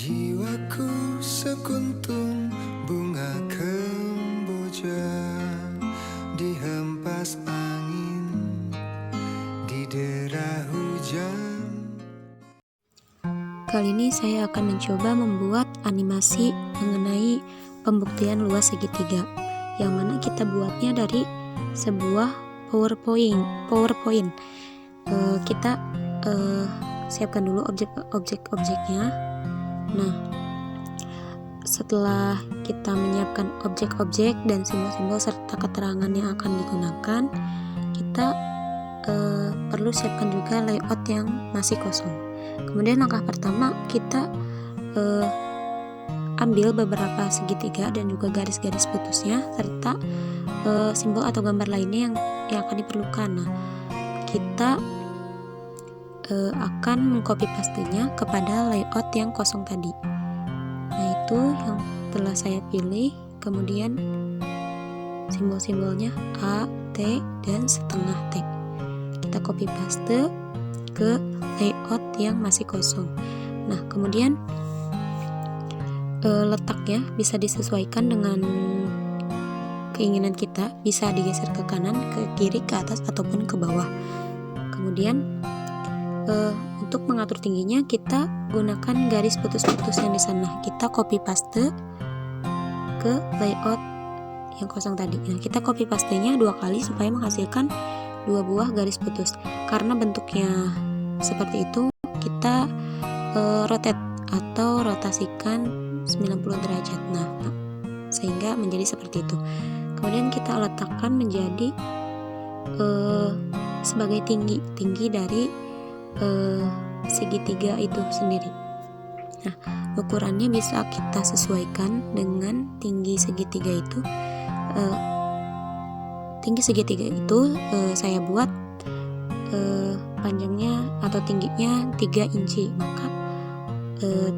Jiwaku sekuntum bunga kemboja, dihempas angin, didera hujan. Kali ini saya akan mencoba membuat animasi mengenai pembuktian luas segitiga, yang mana kita buatnya dari sebuah PowerPoint. Kita siapkan dulu objek-objeknya. Nah, setelah kita menyiapkan objek-objek dan simbol-simbol serta keterangan yang akan digunakan, kita perlu siapkan juga layout yang masih kosong. Kemudian langkah pertama, kita ambil beberapa segitiga dan juga garis-garis putusnya serta simbol atau gambar lainnya yang akan diperlukan. Nah, kita akan mengcopy pastenya kepada layout yang kosong tadi. Nah, itu yang telah saya pilih. Kemudian simbol-simbolnya A, T, dan setengah T. Kita copy paste ke layout yang masih kosong. Nah, kemudian letaknya bisa disesuaikan dengan keinginan kita, bisa digeser ke kanan, ke kiri, ke atas, ataupun ke bawah. Kemudian untuk mengatur tingginya, kita gunakan garis putus-putus yang di sana. Kita copy paste ke layout yang kosong tadi. Nah, kita copy pastenya 2 kali supaya menghasilkan 2 buah garis putus. Karena bentuknya seperti itu, kita rotate atau rotasikan 90 derajat. Nah, sehingga menjadi seperti itu. Kemudian kita letakkan menjadi sebagai tinggi dari segitiga itu sendiri. Nah, ukurannya bisa kita sesuaikan dengan tinggi segitiga itu. Tinggi segitiga itu saya buat panjangnya atau tingginya 3 inci. Maka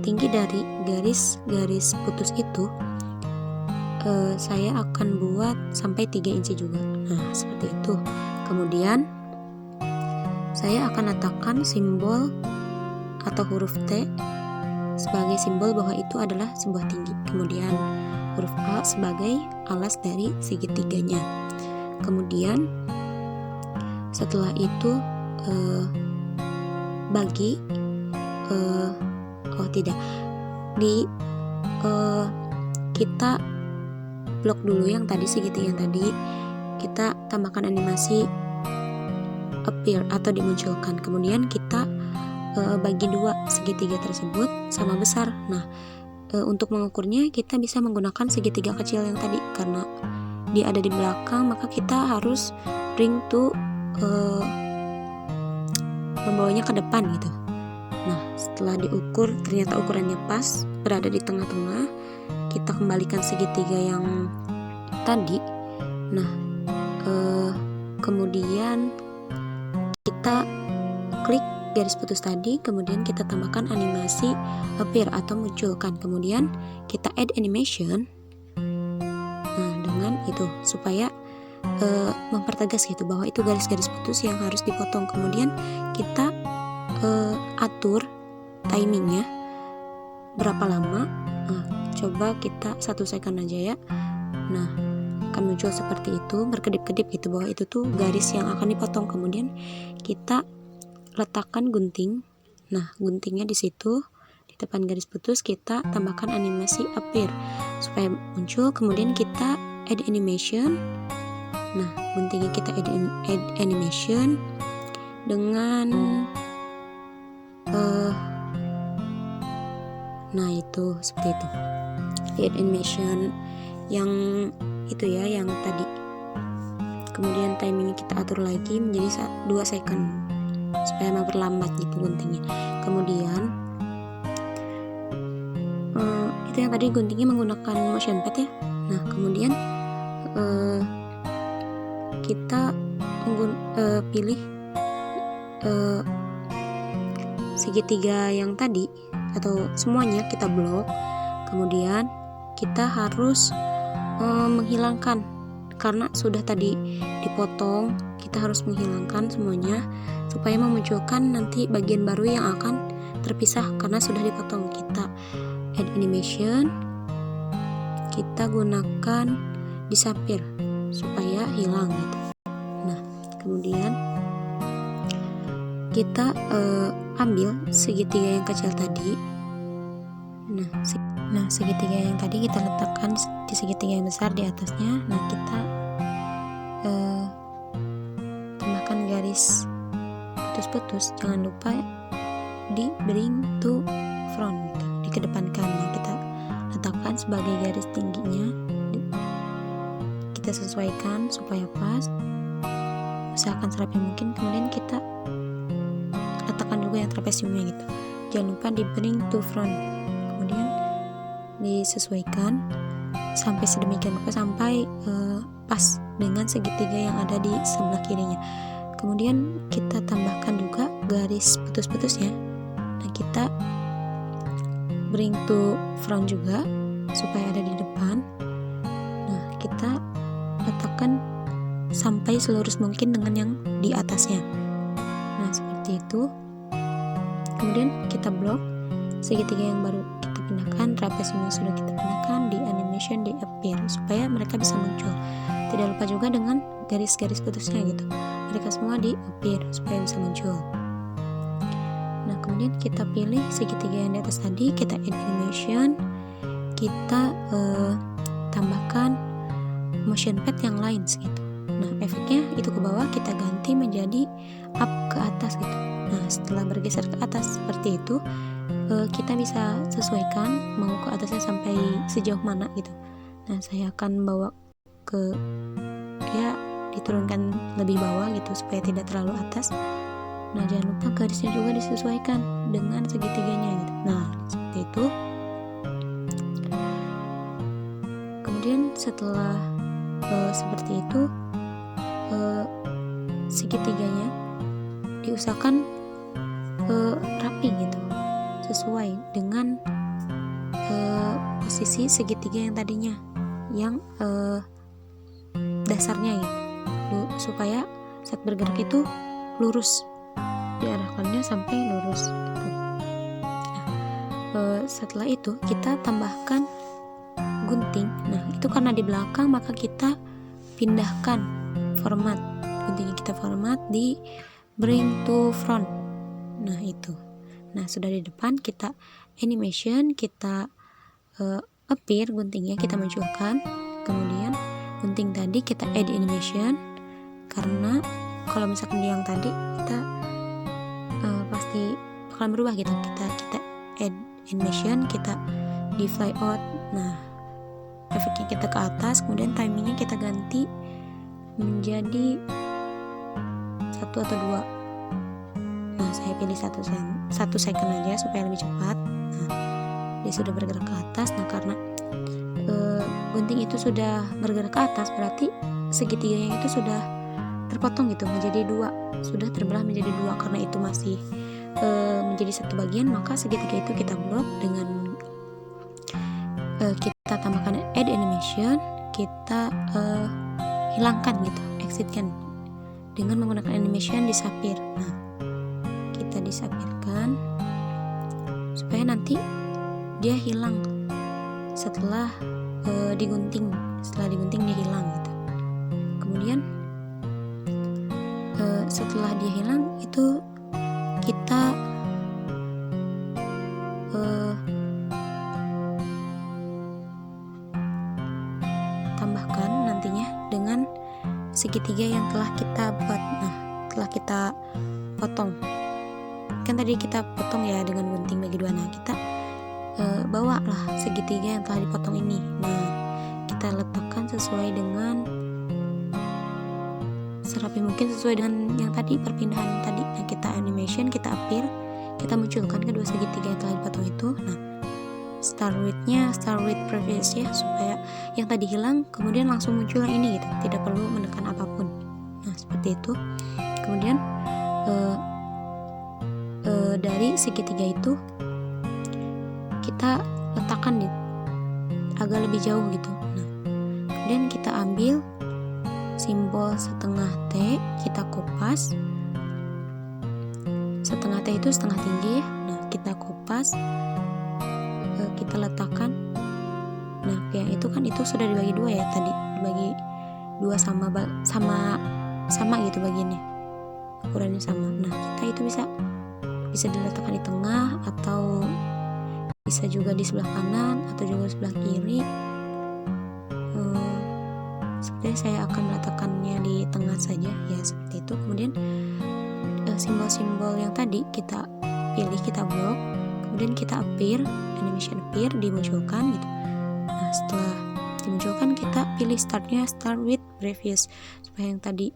tinggi dari garis putus itu saya akan buat sampai 3 inci juga. Nah, seperti itu. Kemudian saya akan letakkan simbol atau huruf T sebagai simbol bahwa itu adalah sebuah tinggi. Kemudian huruf A sebagai alas dari segitiganya. Kemudian setelah itu kita blok dulu yang tadi, segitiga yang tadi. Kita tambahkan animasi appear atau dimunculkan. Kemudian kita bagi 2 segitiga tersebut sama besar. Nah, untuk mengukurnya kita bisa menggunakan segitiga kecil yang tadi. Karena dia ada di belakang, maka kita harus bring to membawanya ke depan gitu. Nah, setelah diukur ternyata ukurannya pas, berada di tengah-tengah, kita kembalikan segitiga yang tadi. Nah, kemudian kita klik garis putus tadi, kemudian kita tambahkan animasi appear atau munculkan. Kemudian kita add animation. Nah, dengan itu supaya mempertegas gitu bahwa itu garis-garis putus yang harus dipotong. Kemudian kita atur timingnya berapa lama. Nah, coba kita 1 second aja ya. Nah, akan muncul seperti itu, berkedip-kedip gitu bahwa itu tuh garis yang akan dipotong. Kemudian kita letakkan gunting. Nah, guntingnya di situ di depan garis putus, kita tambahkan animasi appear supaya muncul. Kemudian kita add animation. Nah, guntingnya kita add animation dengan nah, itu seperti itu. Add animation yang itu ya, yang tadi. Kemudian timingnya kita atur lagi menjadi 2 second supaya memperlambat gitu guntingnya. Kemudian itu yang tadi guntingnya menggunakan motion pad ya. Nah, kemudian kita pilih segitiga yang tadi atau semuanya kita blok. Kemudian kita harus menghilangkan, karena sudah tadi dipotong, kita harus menghilangkan semuanya supaya memunculkan nanti bagian baru yang akan terpisah karena sudah dipotong. Kita add animation, kita gunakan disappear supaya hilang gitu. Nah, kemudian kita ambil segitiga yang kecil tadi. Nah, segitiga yang tadi kita letakkan di segitiga yang besar di atasnya. Nah, kita tambahkan garis putus-putus. Jangan lupa di bring to front, dikedepankan. Nah, kita letakkan sebagai garis tingginya. Kita sesuaikan supaya pas. Usahakan serapi mungkin. Kemudian kita letakkan juga yang trapesiumnya gitu. Jangan lupa di bring to front. Kemudian disesuaikan sampai sedemikian rupa sampai pas dengan segitiga yang ada di sebelah kirinya. Kemudian kita tambahkan juga garis putus-putusnya. Nah, kita bring to front juga supaya ada di depan. Nah, kita letakkan sampai selurus mungkin dengan yang di atasnya. Nah, seperti itu. Kemudian kita blok segitiga yang baru kita pindahkan, trapesium yang sudah kita pindahkan di animation, di appear supaya mereka bisa muncul. Tidak lupa juga dengan garis-garis putusnya gitu. Mereka semua di appear supaya bisa muncul. Nah, kemudian kita pilih segitiga yang di atas tadi, kita add animation, kita tambahkan motion pad yang lain segitu. Nah, efeknya itu ke bawah kita ganti menjadi up ke atas gitu. Nah, setelah bergeser ke atas seperti itu, kita bisa sesuaikan mau ke atasnya sampai sejauh mana gitu. Nah, saya akan bawa ke diturunkan lebih bawah gitu supaya tidak terlalu atas. Nah, jangan lupa garisnya juga disesuaikan dengan segitiganya gitu. Nah, seperti itu. Kemudian setelah seperti itu, segitiganya diusahakan rapi gitu, sesuai dengan posisi segitiga yang tadinya, yang dasarnya gitu, supaya saat bergerak itu lurus, diarahkannya sampai lurus gitu. Nah, setelah itu kita tambahkan gunting. Nah, itu karena di belakang maka kita pindahkan format guntingnya, kita format di bring to front. Nah, itu. Nah, sudah di depan kita animation, kita appear guntingnya kita munculkan. Kemudian gunting tadi kita add animation, karena kalau misalkan di yang tadi kita pasti bakalan berubah gitu. Kita add animation, kita di fly out. Nah, efeknya kita ke atas, kemudian timingnya kita ganti menjadi 1 atau 2. Nah, saya pilih 1 second aja supaya lebih cepat. Nah, dia sudah bergerak ke atas. Nah, karena gunting itu sudah bergerak ke atas, berarti segitiganya itu sudah terpotong gitu menjadi 2, sudah terbelah menjadi 2. Karena itu masih menjadi satu bagian, maka segitiga itu kita blok dengan kita tambahkan add animation, kita hilangkan gitu, exitkan dengan menggunakan animation disappear. Nah, kita disappearkan supaya nanti dia hilang setelah digunting. Setelah digunting dia hilang gitu. Kemudian setelah dia hilang itu kita tambahkan nantinya dengan segitiga yang telah kita buat. Nah, telah kita potong. Kan tadi kita potong ya dengan gunting bagi 2. Nah, kita bawalah segitiga yang telah dipotong ini. Nah, kita letakkan sesuai dengan serapi mungkin, sesuai dengan yang tadi perpindahan tadi. Nah, kita animation, kita appear, kita munculkan kedua segitiga yang telah dipotong itu. Nah, start with previous ya, supaya yang tadi hilang kemudian langsung muncul yang ini gitu, tidak perlu menekan apapun. Nah, seperti itu. Kemudian dari segitiga itu kita letakkan agak lebih jauh gitu. Nah, kemudian kita ambil simbol setengah T, kita kopas. Setengah T itu setengah tinggi. Nah, kita kopas kita letakkan. Nah yang itu kan itu sudah dibagi dua ya, tadi dibagi dua sama gitu bagiannya, ukurannya sama. Nah kita itu bisa diletakkan di tengah, atau bisa juga di sebelah kanan, atau juga sebelah kiri. Sepertinya saya akan meletakkannya di tengah saja ya, seperti itu. Kemudian simbol-simbol yang tadi kita pilih, kita blok, kemudian kita appear, animation appear, dimunculkan gitu. Nah setelah dimunculkan kita pilih startnya start with previous, supaya yang tadi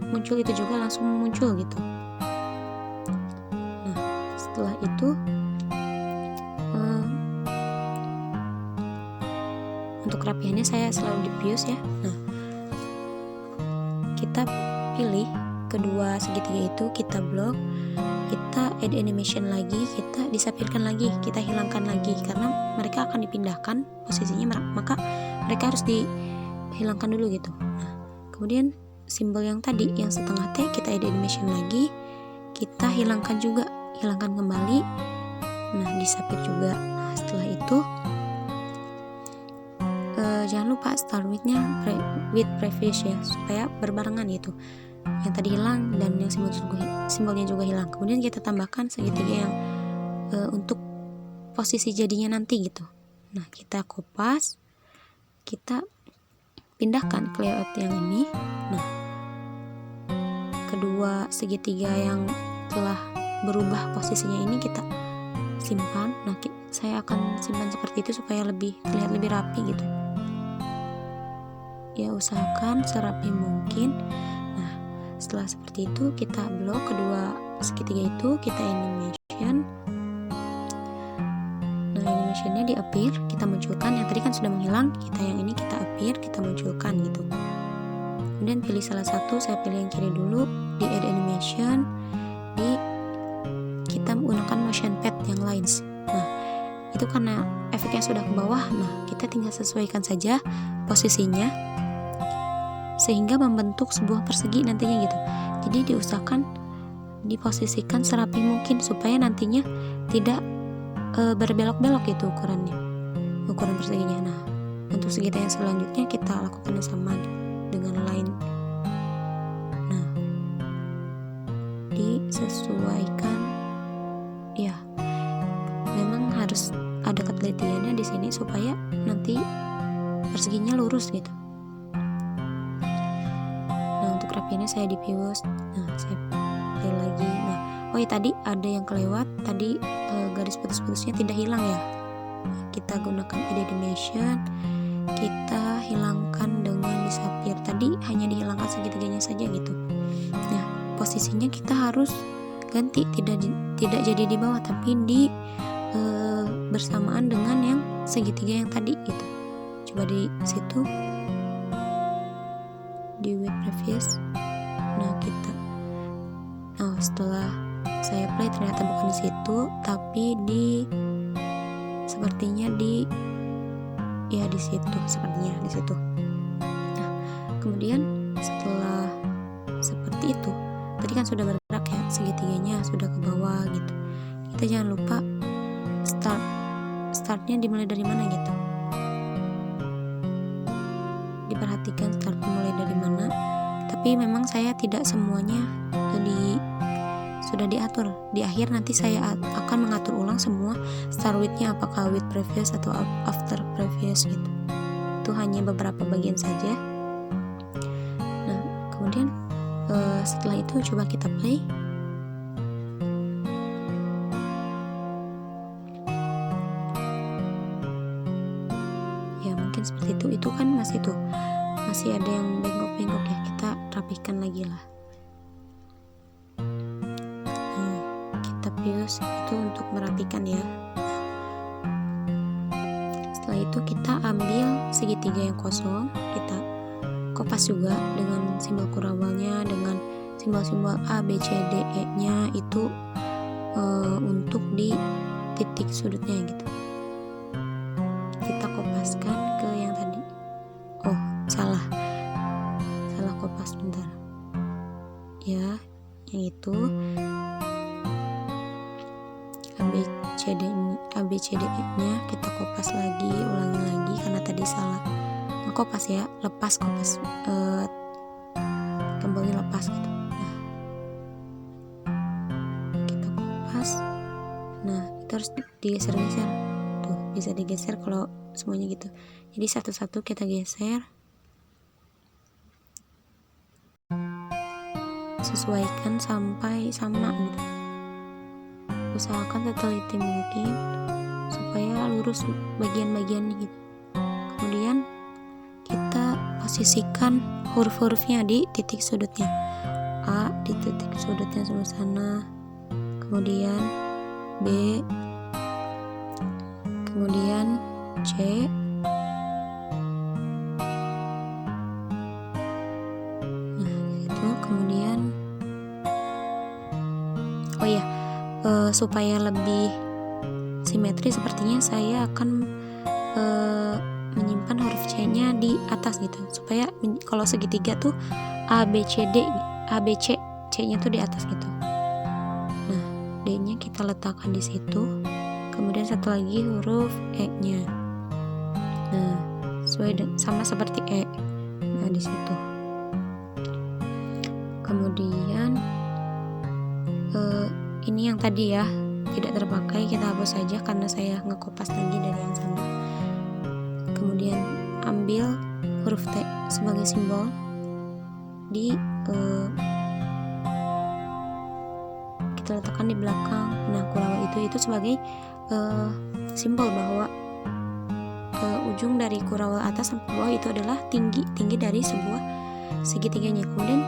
muncul itu juga langsung muncul gitu. Nah setelah itu untuk kerapihannya saya selalu diffuse ya. Nah kita pilih kedua segitiga itu, kita blok, kita add animation lagi, kita disapirkan lagi, kita hilangkan lagi, karena mereka akan dipindahkan posisinya, maka mereka harus dihilangkan dulu gitu. Nah kemudian simbol yang tadi yang setengah T kita add animation lagi, kita hilangkan juga, hilangkan kembali. Nah disapir juga. Nah setelah itu jangan lupa start with previous ya, supaya berbarengan gitu, yang tadi hilang dan yang simbolnya juga hilang. Kemudian kita tambahkan segitiga yang untuk posisi jadinya nanti gitu. Nah kita kopas, kita pindahkan ke layout yang ini. Nah kedua segitiga yang telah berubah posisinya ini kita simpan. Nah saya akan simpan seperti itu supaya terlihat lebih rapi gitu ya, usahakan serapi mungkin. Nah setelah seperti itu kita blok kedua segitiga itu, kita animation. Nah animationnya di appear, kita munculkan. Yang tadi kan sudah menghilang, yang ini kita appear, kita munculkan gitu. Kemudian pilih salah satu, saya pilih yang kiri dulu, di add animation, kita menggunakan motion pad yang lines. Nah itu karena efeknya sudah ke bawah, nah kita tinggal sesuaikan saja posisinya sehingga membentuk sebuah persegi nantinya gitu. Jadi diusahakan diposisikan serapi mungkin supaya nantinya tidak berbelok-belok gitu ukuran perseginya. Nah untuk segitiga yang selanjutnya kita lakukan yang sama dengan line. Nah disesuaikan ya, memang harus ada ketelitiannya di sini supaya nanti perseginya lurus gitu. Nah untuk kerapiannya saya diffuse. Nah saya pilih lagi. Nah oh ya tadi ada yang kelewat, tadi garis putus-putusnya tidak hilang ya. Nah, kita gunakan add animation, kita hilangkan dengan disapir. Tadi hanya dihilangkan segitiganya saja gitu. Nah posisinya kita harus ganti, tidak jadi di bawah tapi bersamaan dengan yang segitiga yang tadi gitu. Coba di situ di with previous. Nah setelah saya play ternyata bukan di situ, tapi sepertinya di situ sepertinya di situ. Nah kemudian setelah seperti itu, tadi kan sudah bergerak ya, segitiganya sudah ke bawah gitu. Kita jangan lupa startnya dimulai dari mana gitu. Diperhatikan start mulai dari mana. Tapi memang saya tidak semuanya sudah diatur. Di akhir nanti saya akan mengatur ulang semua start with-nya, apakah with previous atau after previous gitu. Itu hanya beberapa bagian saja. Nah kemudian setelah itu coba kita play. Ya mungkin seperti itu kan masih ada yang bengkok-bengkok ya, kita rapihkan lagi lah. Kita fuse itu untuk merapikan ya. Setelah itu kita ambil segitiga yang kosong, kita kopas juga dengan simbol kurawalnya, dengan simbol-simbol A, B, C, D, E nya itu untuk di titik sudutnya gitu. Kita kopaskan ke yang tadi. Oh salah kopas bentar ya, yang itu A, B, C, D nya kita ngekopas ya, lepas kopas, tombolnya lepas gitu. Nah, kita kopas. Nah, itu harus digeser-geser. Tuh, bisa digeser kalau semuanya gitu. Jadi satu-satu kita geser. Sesuaikan sampai sama gitu. Usahakan seteliti mungkin supaya lurus bagian-bagiannya gitu. Kemudian kita posisikan huruf-hurufnya di titik sudutnya. A di titik sudutnya sebelah sana, kemudian B, kemudian C, nah itu kemudian supaya lebih simetri sepertinya saya akan menyimpan huruf C-nya di atas gitu, supaya kalau segitiga tuh A B C D, A B C, C-nya tuh di atas gitu. Nah, D-nya kita letakkan di situ. Kemudian satu lagi huruf E-nya. Nah, sama seperti E. Nah, di situ. Kemudian ini yang tadi ya tidak terpakai, kita hapus saja karena saya ngekopas lagi dari yang sama. Kemudian ambil huruf T sebagai simbol di kita letakkan di belakang. Nah, kurawal itu sebagai simbol bahwa ujung dari kurawal atas sampai bawah itu adalah tinggi dari sebuah segitiganya. Kemudian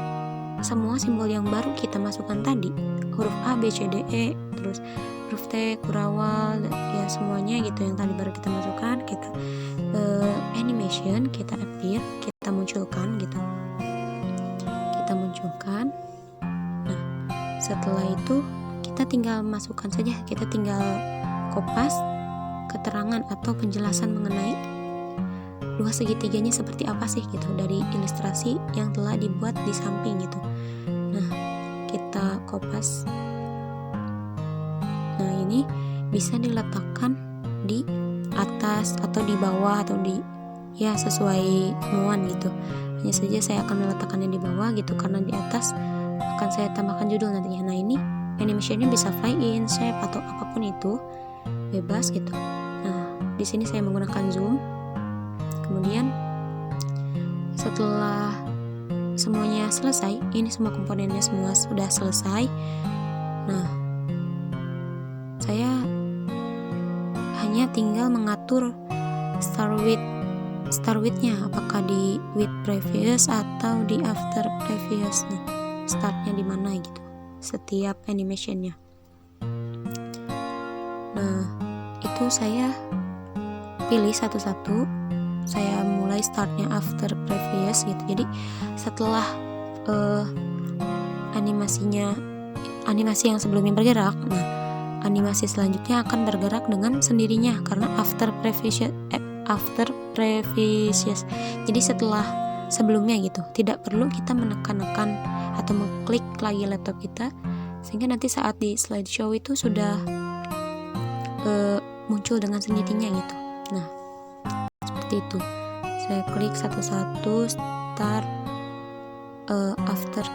semua simbol yang baru kita masukkan tadi, huruf A, B, C, D, E, terus huruf T, kurawal, ya semuanya gitu yang tadi baru kita masukkan, kita animation, kita appear, kita munculkan gitu. Kita munculkan. Nah, setelah itu kita tinggal masukkan saja, kita tinggal kopas keterangan atau penjelasan mengenai luas segitiganya seperti apa sih gitu dari ilustrasi yang telah dibuat di samping gitu. Nah, kita kopas. Nah, ini bisa diletakkan di atas atau di bawah atau di ya sesuai kemauan gitu. Hanya saja saya akan meletakkannya di bawah gitu karena di atas akan saya tambahkan judul nantinya. Nah, ini animationnya bisa fly in, shape atau apapun itu, bebas gitu. Nah, di sini saya menggunakan zoom. Kemudian setelah semuanya selesai, ini semua komponennya semua sudah selesai. Nah, saya hanya tinggal mengatur start with-nya, apakah di with previous atau di after previous. Nah, startnya di mana gitu setiap animationnya. Nah, itu saya pilih satu-satu. Saya mulai startnya after previous gitu. Jadi setelah animasi yang sebelumnya bergerak, nah animasi selanjutnya akan bergerak dengan sendirinya karena after previous. Jadi setelah sebelumnya gitu, tidak perlu kita menekan-nekan atau mengklik lagi laptop kita, sehingga nanti saat di slideshow itu sudah muncul dengan sendirinya gitu. Nah, seperti itu. Saya klik satu-satu start after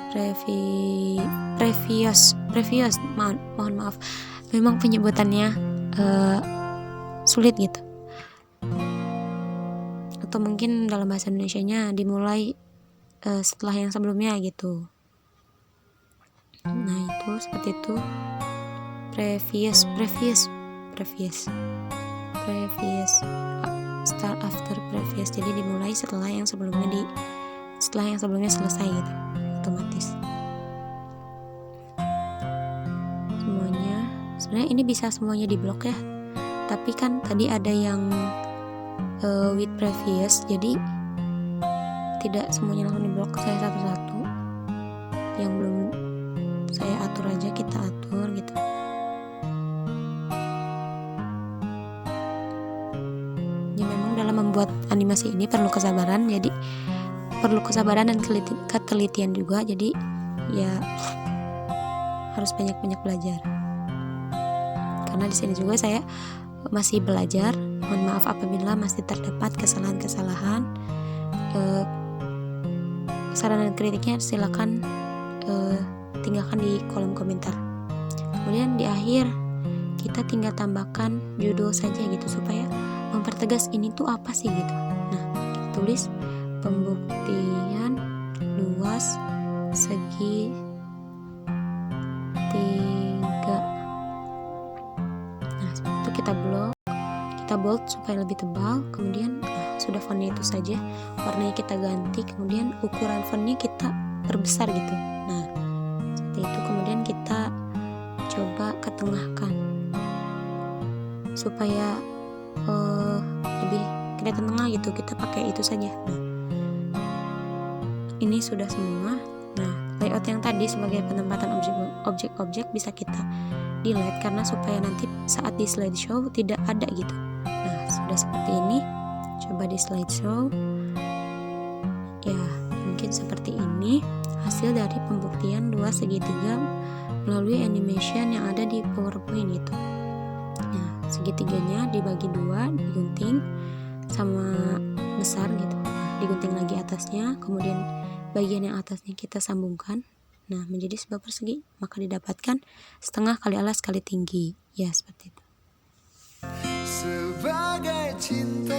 previous. Mohon maaf, memang penyebutannya sulit gitu. Atau mungkin dalam bahasa Indonesianya dimulai setelah yang sebelumnya gitu. Nah, itu seperti itu. Previous. Start after previous. Jadi dimulai setelah yang sebelumnya selesai gitu, otomatis. Sebenarnya ini bisa semuanya diblok ya. Tapi kan tadi ada yang with previous, jadi tidak semuanya langsung diblok. Saya satu-satu yang belum saya atur aja, kita atur gitu. Ya memang dalam membuat animasi ini perlu kesabaran, jadi perlu kesabaran dan ketelitian juga. Jadi ya harus banyak-banyak belajar. Karena di sini juga saya masih belajar. Mohon maaf apabila masih terdapat kesalahan-kesalahan. saran dan kritiknya silakan tinggalkan di kolom komentar. Kemudian di akhir kita tinggal tambahkan judul saja gitu supaya mempertegas ini tuh apa sih gitu. Nah, kita tulis pembuktian luas segi 3. Nah, seperti itu kita bold supaya lebih tebal. Kemudian sudah fontnya itu saja, warnanya kita ganti, kemudian ukuran fontnya kita perbesar gitu. Nah, seperti itu. Kemudian kita coba ketengahkan supaya lebih kelihatan tengah gitu. Kita pakai itu saja. Nah, ini sudah semua. Nah, layout yang tadi sebagai penempatan objek-objek bisa kita delete karena supaya nanti saat di slideshow tidak ada gitu. Nah, sudah seperti ini. Coba di slideshow. Ya, mungkin seperti ini hasil dari pembuktian luas segitiga melalui animation yang ada di PowerPoint itu. Nah, segitiganya dibagi 2, digunting sama besar gitu. Nah, digunting lagi atasnya, kemudian bagian yang atasnya kita sambungkan. Nah, menjadi sebuah persegi, maka didapatkan setengah kali alas kali tinggi. Ya, seperti itu. sebagai cinta